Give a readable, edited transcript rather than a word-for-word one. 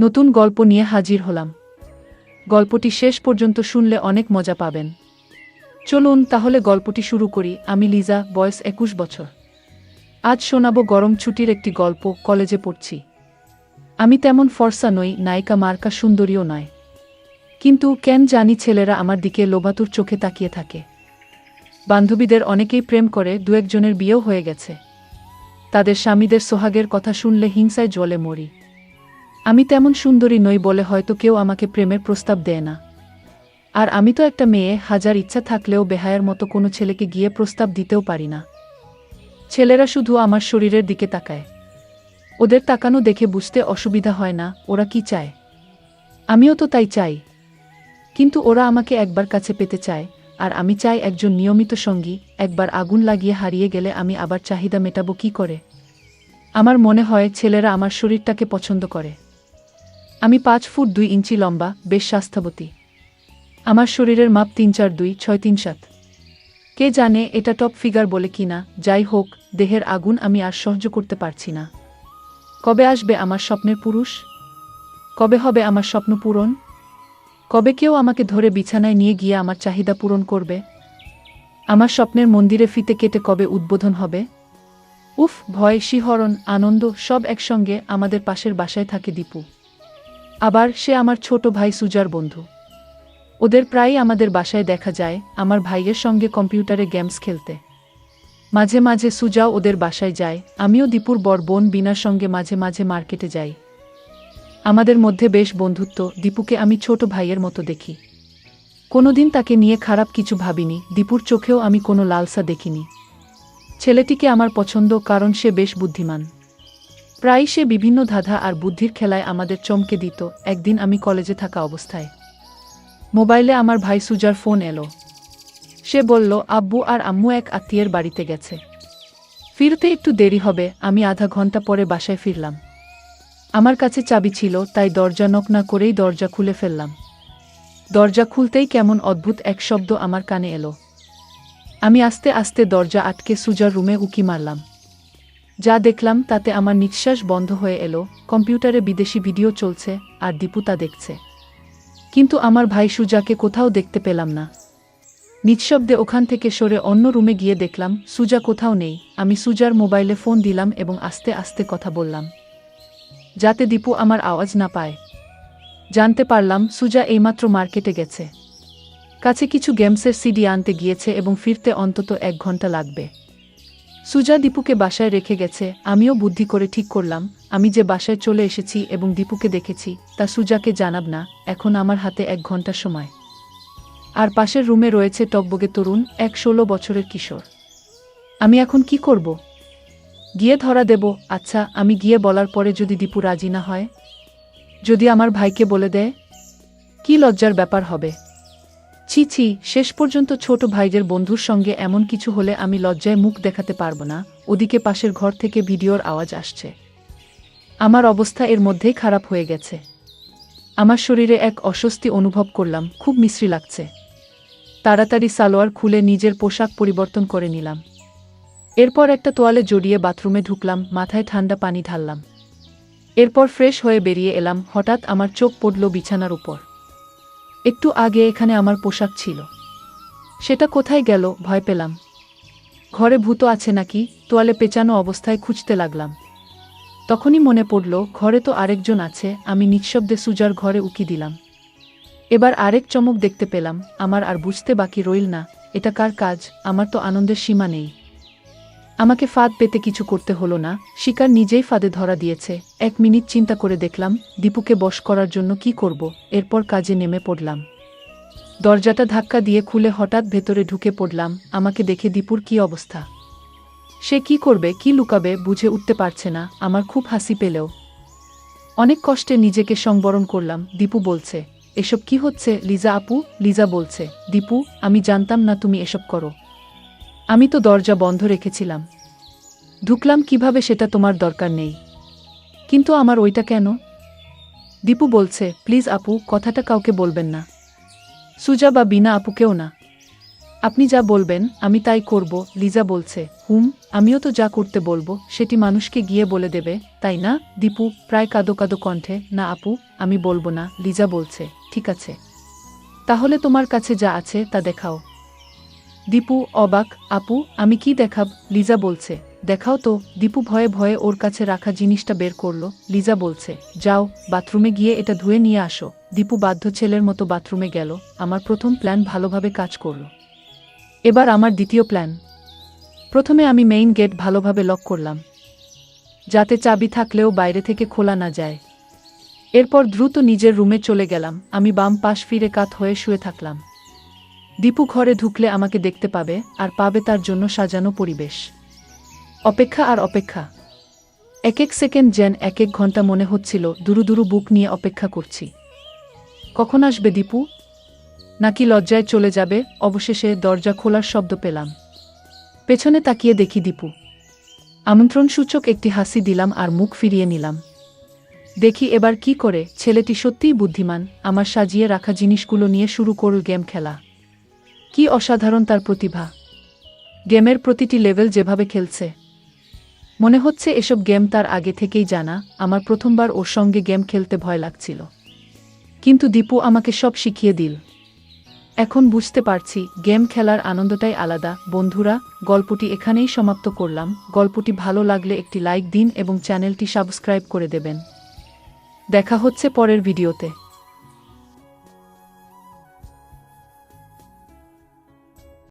নতুন গল্প নিয়ে হাজির হলাম। গল্পটি শেষ পর্যন্ত শুনলে অনেক মজা পাবেন। চলুন তাহলে গল্পটি শুরু করি। আমি লিজা, বয়স 21 বছর। আজ শোনাব গরম ছুটির একটি গল্প। কলেজে পড়ছি। আমি তেমন ফর্সা নই, নায়িকা মার্কা সুন্দরীও নয়, কিন্তু কেন জানি ছেলেরা আমার দিকে লোভাতুর চোখে তাকিয়ে থাকে। বান্ধবীদের অনেকেই প্রেম করে, দু একজনের বিয়েও হয়ে গেছে। তাদের স্বামীদের সোহাগের কথা শুনলে হিংসায় জ্বলে মরি। আমি তেমন সুন্দরী নই বলে হয়তো কেউ আমাকে প্রেমের প্রস্তাব দেয় না। আর আমি তো একটা মেয়ে, হাজার ইচ্ছা থাকলেও বেহায়ার মতো কোনো ছেলেকে গিয়ে প্রস্তাব দিতেও পারি না। ছেলেরা শুধু আমার শরীরের দিকে তাকায়। ওদের তাকানো দেখে বুঝতে অসুবিধা হয় না ওরা কি চায়। আমিও তো তাই চাই, কিন্তু ওরা আমাকে একবার কাছে পেতে চায়, আর আমি চাই একজন নিয়মিত সঙ্গী। একবার আগুন লাগিয়ে হারিয়ে গেলে আমি আবার চাহিদা মেটাবো কি করে? আমার মনে হয় ছেলেরা আমার শরীরটাকে পছন্দ করে। আমি 5 ফুট 2 ইঞ্চি লম্বা, বেশ স্বাস্থ্যবতী। আমার শরীরের মাপ 3-4-2-6-3-7। কে জানে এটা টপ ফিগার বলে কিনা। যাই হোক, দেহের আগুন আমি আর সহ্য করতে পারছি না। কবে আসবে আমার স্বপ্নের পুরুষ? কবে হবে আমার স্বপ্ন পূরণ? কবে কেউ আমাকে ধরে বিছানায় নিয়ে গিয়ে আমার চাহিদা পূরণ করবে? আমার স্বপ্নের মন্দিরে ফিতে কেটে কবে উদ্বোধন হবে? উফ, ভয়, শিহরণ, আনন্দ সব একসঙ্গে। আমাদের পাশের বাসায় থাকে দীপু। আবার সে আমার ছোট ভাই সুজার বন্ধু। ওদের প্রায়ই আমাদের বাসায় দেখা যায়, আমার ভাইয়ের সঙ্গে কম্পিউটারে গেমস খেলতে। মাঝে মাঝে সুজাও ওদের বাসায় যায়। আমিও দীপুর বড় বোন বিনার সঙ্গে মাঝে মাঝে মার্কেটে যাই। আমাদের মধ্যে বেশ বন্ধুত্ব। দীপুকে আমি ছোট ভাইয়ের মতো দেখি। কোনোদিন তাকে নিয়ে খারাপ কিছু ভাবিনি। দীপুর চোখেও আমি কোনো লালসা দেখিনি। ছেলেটিকে আমার পছন্দ, কারণ সে বেশ বুদ্ধিমান। প্রায়ই সে বিভিন্ন ধাঁধা আর বুদ্ধির খেলায় আমাদের চমকে দিত। একদিন আমি কলেজে থাকা অবস্থায় মোবাইলে আমার ভাই সুজার ফোন এলো। সে বলল আব্বু আর আম্মু এক আত্মীয়ের বাড়িতে গেছে, ফিরতে একটু দেরি হবে। আমি আধা ঘন্টা পরে বাসায় ফিরলাম। আমার কাছে চাবি ছিল, তাই দরজা নক না করেই দরজা খুলে ফেললাম। দরজা খুলতেই কেমন অদ্ভুত এক শব্দ আমার কানে এলো। আমি আস্তে আস্তে দরজা আটকে সুজার রুমে উকি মারলাম। যা দেখলাম তাতে আমার নিঃশ্বাস বন্ধ হয়ে এলো। কম্পিউটারে বিদেশি ভিডিও চলছে আর দীপু তা দেখছে, কিন্তু আমার ভাই সুজাকে কোথাও দেখতে পেলাম না। নিঃশব্দে ওখান থেকে সরে অন্য রুমে গিয়ে দেখলাম সুজা কোথাও নেই। আমি সুজার মোবাইলে ফোন দিলাম এবং আস্তে আস্তে কথা বললাম, যাতে দীপু আমার আওয়াজ না পায়। জানতে পারলাম সুজা এইমাত্র মার্কেটে গেছে। কাছে কিছু গেমসের সিডি আনতে গিয়েছে এবং ফিরতে অন্তত 1 ঘন্টা লাগবে। সুজা দীপুকে বাসায় রেখে গেছে। আমিও বুদ্ধি করে ঠিক করলাম, আমি যে বাসায় চলে এসেছি এবং দীপুকে দেখেছি তা সুজাকে জানাব না। এখন আমার হাতে 1 ঘন্টা সময়। আর পাশের রুমে রয়েছে টকবগে তরুণ এক 16 বছরের কিশোর। আমি এখন কি করব? গিয়ে ধরা দেব? আচ্ছা, আমি গিয়ে বলার পরে যদি দীপু রাজি না হয়? যদি আমার ভাইকে বলে দেয়? কি লজ্জার ব্যাপার হবে। ছি ছি, শেষ পর্যন্ত ছোট ভাইদের বন্ধুর সঙ্গে এমন কিছু হলে আমি লজ্জায় মুখ দেখাতে পারবো না। ওদিকে পাশের ঘর থেকে ভিডিওর আওয়াজ আসছে। আমার অবস্থা এর মধ্যেই খারাপ হয়ে গেছে। আমার শরীরে এক অস্বস্তি অনুভব করলাম, খুব বিশ্রী লাগছে। তাড়াতাড়ি সালোয়ার খুলে নিজের পোশাক পরিবর্তন করে নিলাম। এরপর একটা তোয়ালে জড়িয়ে বাথরুমে ঢুকলাম, মাথায় ঠান্ডা পানি ঢাললাম। এরপর ফ্রেশ হয়ে বেরিয়ে এলাম। হঠাৎ আমার চোখ পড়ল বিছানার উপর। একটু আগে এখানে আমার পোশাক ছিল, সেটা কোথায় গেল? ভয় পেলাম। ঘরে ভূত আছে নাকি? তোয়ালে পেঁচানো অবস্থায় খুঁজতে লাগলাম। তখনই মনে পড়ল ঘরে তো আরেকজন আছে। আমি নিঃশব্দে সুজার ঘরে উকি দিলাম। এবার আরেক চমক দেখতে পেলাম। আমার আর বুঝতে বাকি রইল না এটা কার কাজ। আমার তো আনন্দের সীমা নেই। আমাকে ফাঁদ পেতে কিছু করতে হলো না, শিকার নিজেই ফাঁদে ধরা দিয়েছে। 1 মিনিট চিন্তা করে দেখলাম দীপুকে বশ করার জন্য কি করব। এরপর কাজে নেমে পড়লাম। দরজাটা ধাক্কা দিয়ে খুলে হঠাৎ ভেতরে ঢুকে পড়লাম। আমাকে দেখে দীপুর কি অবস্থা! সে কি করবে, কি লুকাবে বুঝে উঠতে পারছে না। আমার খুব হাসি পেলেও অনেক কষ্টে নিজেকে সংবরণ করলাম। দীপু বলছে, এসব কি হচ্ছে লিজা আপু? লিজা বলছে, দীপু, আমি জানতাম না তুমি এসব করো। আমি তো দরজা বন্ধ রেখেছিলাম। ঢুকলাম কিভাবে সেটা তোমার দরকার নেই। কিন্তু আমার ওইটা কেন? দীপু বলছে, প্লিজ আপু, কথাটা কাউকে বলবেন না। সুজা বা বিনা আপুকেও না। আপনি যা বলবেন আমি তাই করব, লিজা বলছে। আমিও তো যা করতে বলবো সেটি মানুষকে গিয়ে বলে দেবে, তাই না? দীপু প্রায় কাঁদো কাঁদো কণ্ঠে, না আপু, আমি বলবো না। লিজা বলছে, ঠিক আছে, তাহলে তোমার কাছে যা আছে তা দেখাও। দীপু অবাক, আপু আমি কি দেখাব? লিজা বলছে, দেখাও তো। দীপু ভয়ে ভয়ে ওর কাছে রাখা জিনিসটা বের করলো। লিজা বলছে, যাও বাথরুমে গিয়ে এটা ধুয়ে নিয়ে আসো। দীপু বাধ্য ছেলের মতো বাথরুমে গেল। আমার প্রথম প্ল্যান ভালোভাবে কাজ করল। এবার আমার দ্বিতীয় প্ল্যান। প্রথমে আমি মেইন গেট ভালোভাবে লক করলাম, যাতে চাবি থাকলেও বাইরে থেকে খোলা না যায়। এরপর দ্রুত নিজের রুমে চলে গেলাম। আমি বাম পাশ ফিরে কাত হয়ে শুয়ে থাকলাম। দীপু ঘরে ঢুকলে আমাকে দেখতে পাবে, আর পাবে তার জন্য সাজানো পরিবেশ। অপেক্ষা আর অপেক্ষা। এক এক সেকেন্ড যেন এক এক ঘন্টা মনে হচ্ছিল দুরু দুরু বুক নিয়ে অপেক্ষা করছি। কখন আসবে দীপু? নাকি লজ্জায় চলে যাবে? অবশেষে দরজা খোলার শব্দ পেলাম। পেছনে তাকিয়ে দেখি দীপু। আমন্ত্রণসূচক একটি হাসি দিলাম আর মুখ ফিরিয়ে নিলাম। দেখি এবার কি করে। ছেলেটি সত্যিই বুদ্ধিমান। আমার সাজিয়ে রাখা জিনিসগুলো নিয়ে শুরু করল গেম খেলা। কি অসাধারণ তার প্রতিভা! গেমের প্রতিটি লেভেল যেভাবে খেলছে, মনে হচ্ছে এসব গেম তার আগে থেকেই জানা। আমার প্রথমবার ওর সঙ্গে গেম খেলতে ভয় লাগছিল, কিন্তু দীপু আমাকে সব শিখিয়ে দিল। এখন বুঝতে পারছি গেম খেলার আনন্দটাই আলাদা। বন্ধুরা, গল্পটি এখানেই সমাপ্ত করলাম। গল্পটি ভালো লাগলে একটি লাইক দিন এবং চ্যানেলটি সাবস্ক্রাইব করে দেবেন। দেখা হচ্ছে পরের ভিডিওতে।